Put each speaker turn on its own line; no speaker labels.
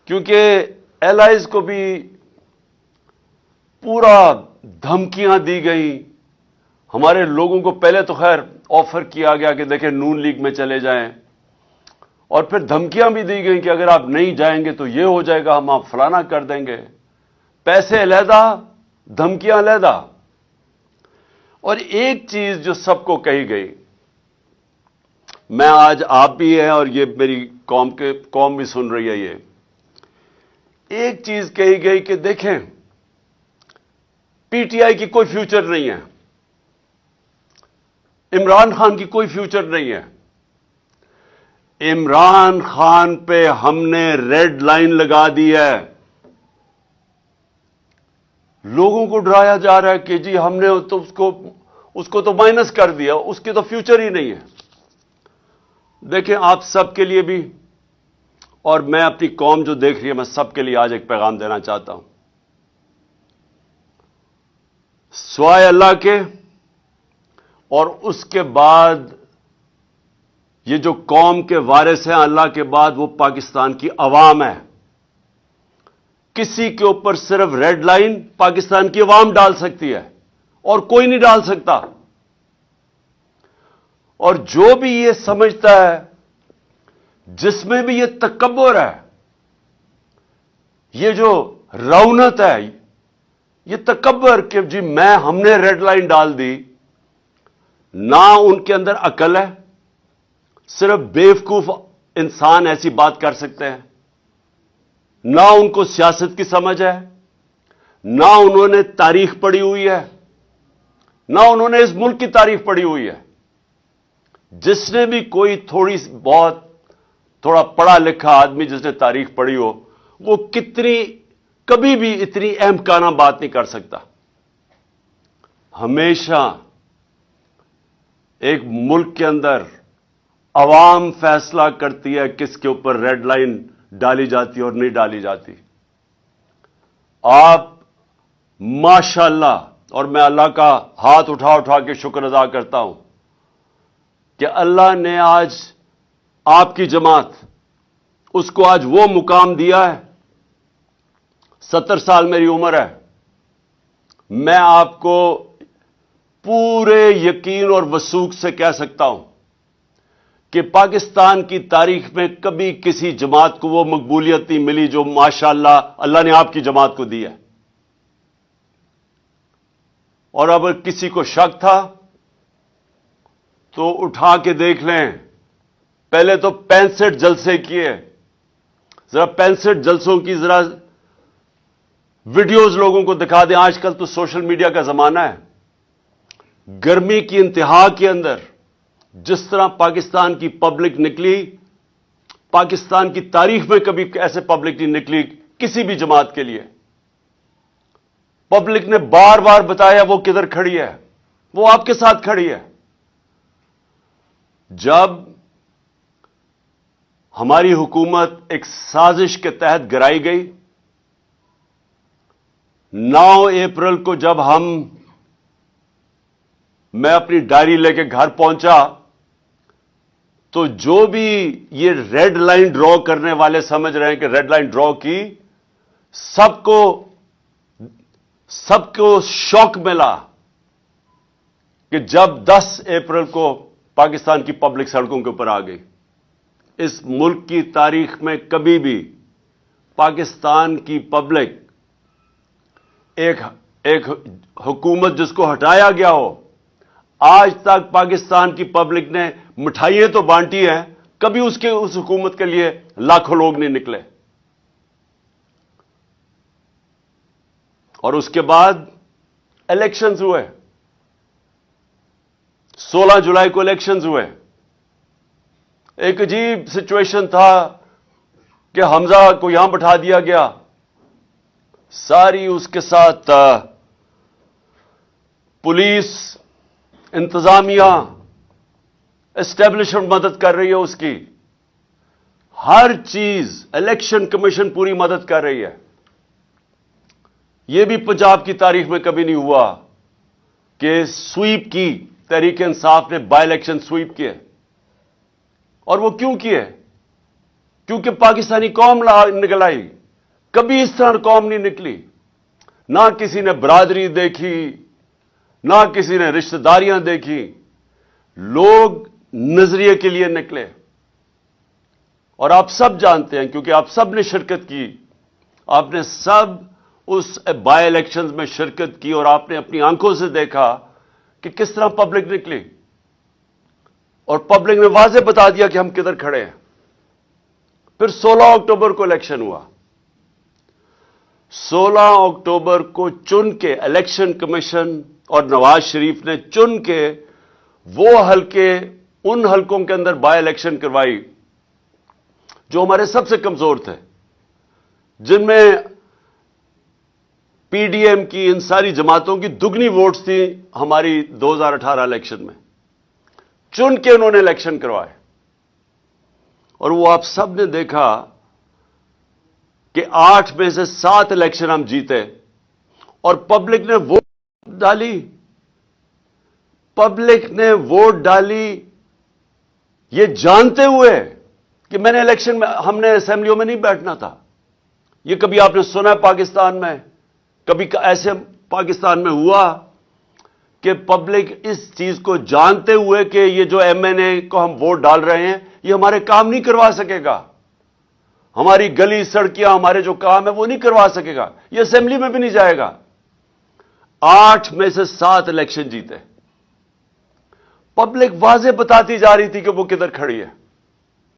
کیونکہ ایلائز کو بھی پورا دھمکیاں دی گئیں. ہمارے لوگوں کو پہلے تو خیر آفر کیا گیا کہ دیکھیں نون لیگ میں چلے جائیں, اور پھر دھمکیاں بھی دی گئیں کہ اگر آپ نہیں جائیں گے تو یہ ہو جائے گا, ہم آپ فلانا کر دیں گے. پیسے علیحدہ, دھمکیاں علیحدہ. اور ایک چیز جو سب کو کہی گئی, میں آج آپ بھی ہیں اور یہ میری قوم بھی سن رہی ہے, یہ ایک چیز کہی گئی کہ دیکھیں پی ٹی آئی کی کوئی فیوچر نہیں ہے, عمران خان کی کوئی فیوچر نہیں ہے. عمران خان پہ ہم نے ریڈ لائن لگا دی ہے. لوگوں کو ڈرایا جا رہا ہے کہ جی ہم نے تو اس کو تو مائنس کر دیا, اس کی تو فیوچر ہی نہیں ہے. دیکھیں آپ سب کے لیے بھی, اور میں اپنی قوم جو دیکھ رہی ہے, میں سب کے لیے آج ایک پیغام دینا چاہتا ہوں. سوائے اللہ کے اور اس کے بعد یہ جو قوم کے وارث ہیں اللہ کے بعد, وہ پاکستان کی عوام ہے. کسی کے اوپر صرف ریڈ لائن پاکستان کی عوام ڈال سکتی ہے اور کوئی نہیں ڈال سکتا. اور جو بھی یہ سمجھتا ہے, جس میں بھی یہ تکبر ہے, یہ جو رونت ہے, یہ تکبر کہ جی ہم نے ریڈ لائن ڈال دی, نہ ان کے اندر عقل ہے. صرف بیوقوف انسان ایسی بات کر سکتے ہیں. نہ ان کو سیاست کی سمجھ ہے, نہ انہوں نے تاریخ پڑھی ہوئی ہے, نہ انہوں نے اس ملک کی تاریخ پڑھی ہوئی ہے. جس نے بھی کوئی تھوڑا پڑھا لکھا آدمی جس نے تاریخ پڑھی ہو, وہ کبھی بھی اتنی احمقانہ بات نہیں کر سکتا. ہمیشہ ایک ملک کے اندر عوام فیصلہ کرتی ہے کس کے اوپر ریڈ لائن ڈالی جاتی اور نہیں ڈالی جاتی. آپ ماشاءاللہ, اور میں اللہ کا ہاتھ اٹھا کے شکر ادا کرتا ہوں کہ اللہ نے آج آپ کی جماعت, اس کو آج وہ مقام دیا ہے. 70 سال میری عمر ہے. میں آپ کو پورے یقین اور وثوق سے کہہ سکتا ہوں کہ پاکستان کی تاریخ میں کبھی کسی جماعت کو وہ مقبولیت نہیں ملی جو ماشاءاللہ اللہ نے آپ کی جماعت کو دی ہے. اور اگر کسی کو شک تھا تو اٹھا کے دیکھ لیں, پہلے تو 65 جلسے کیے, ذرا 65 جلسوں کی ذرا ویڈیوز لوگوں کو دکھا دیں. آج کل تو سوشل میڈیا کا زمانہ ہے. گرمی کی انتہا کے اندر جس طرح پاکستان کی پبلک نکلی, پاکستان کی تاریخ میں کبھی ایسے پبلک نہیں نکلی کسی بھی جماعت کے لیے. پبلک نے بار بار بتایا وہ کدھر کھڑی ہے, وہ آپ کے ساتھ کھڑی ہے. جب ہماری حکومت ایک سازش کے تحت گرائی گئی, 9 اپریل کو جب میں اپنی ڈائری لے کے گھر پہنچا, تو جو بھی یہ ریڈ لائن ڈرا کرنے والے سمجھ رہے ہیں کہ ریڈ لائن ڈرا کی, سب کو شوق ملا کہ جب 10 اپریل کو پاکستان کی پبلک سڑکوں کے اوپر آ گئی. اس ملک کی تاریخ میں کبھی بھی پاکستان کی پبلک, ایک حکومت جس کو ہٹایا گیا ہو, آج تک پاکستان کی پبلک نے مٹھائیاں تو بانٹی ہیں, کبھی اس حکومت کے لیے لاکھوں لوگ نہیں نکلے. اور اس کے بعد الیکشنز ہوئے, 16 جولائی کو الیکشنز ہوئے. ایک عجیب سچویشن تھا کہ حمزہ کو یہاں بٹھا دیا گیا, ساری اس کے ساتھ پولیس, انتظامیہ, اسٹیبلشمنٹ مدد کر رہی ہے اس کی, ہر چیز, الیکشن کمیشن پوری مدد کر رہی ہے. یہ بھی پنجاب کی تاریخ میں کبھی نہیں ہوا کہ سویپ کی, تحریک انصاف نے بائی الیکشن سویپ کیے. اور وہ کیوں کیونکہ پاکستانی قوم نکل آئی. کبھی اس طرح قوم نہیں نکلی. نہ کسی نے برادری دیکھی، نہ کسی نے رشتہ داریاں دیکھی. لوگ نظریے کے لیے نکلے. اور آپ سب جانتے ہیں، کیونکہ آپ سب نے شرکت کی، آپ نے سب اس بائی الیکشنز میں شرکت کی، اور آپ نے اپنی آنکھوں سے دیکھا کہ کس طرح پبلک نکلی. اور پبلک نے واضح بتا دیا کہ ہم کدھر کھڑے ہیں. پھر 16 اکتوبر کو الیکشن ہوا. 16 اکتوبر کو چن کے الیکشن کمیشن اور نواز شریف نے چن کے وہ حلقے، ان حلقوں کے اندر بائی الیکشن کروائی جو ہمارے سب سے کمزور تھے، جن میں پی ڈی ایم کی، ان ساری جماعتوں کی دگنی ووٹس تھیں ہماری 2018 الیکشن میں. چن کے انہوں نے الیکشن کروائے. اور وہ آپ سب نے دیکھا کہ 8 میں سے 7 الیکشن ہم جیتے. اور پبلک نے ووٹ ڈالی. پبلک نے ووٹ ڈالی یہ جانتے ہوئے کہ میں نے الیکشن میں، ہم نے اسمبلیوں میں نہیں بیٹھنا تھا. یہ کبھی آپ نے سنا پاکستان میں؟ کبھی ایسے پاکستان میں ہوا کہ پبلک اس چیز کو جانتے ہوئے کہ یہ جو ایم این اے کو ہم ووٹ ڈال رہے ہیں یہ ہمارے کام نہیں کروا سکے گا، ہماری گلی سڑکیاں، ہمارے جو کام ہے وہ نہیں کروا سکے گا، یہ اسمبلی میں بھی نہیں جائے گا. 8 میں سے 7 الیکشن جیتے. پبلک واضح بتاتی جا رہی تھی کہ وہ کدھر کھڑی ہے.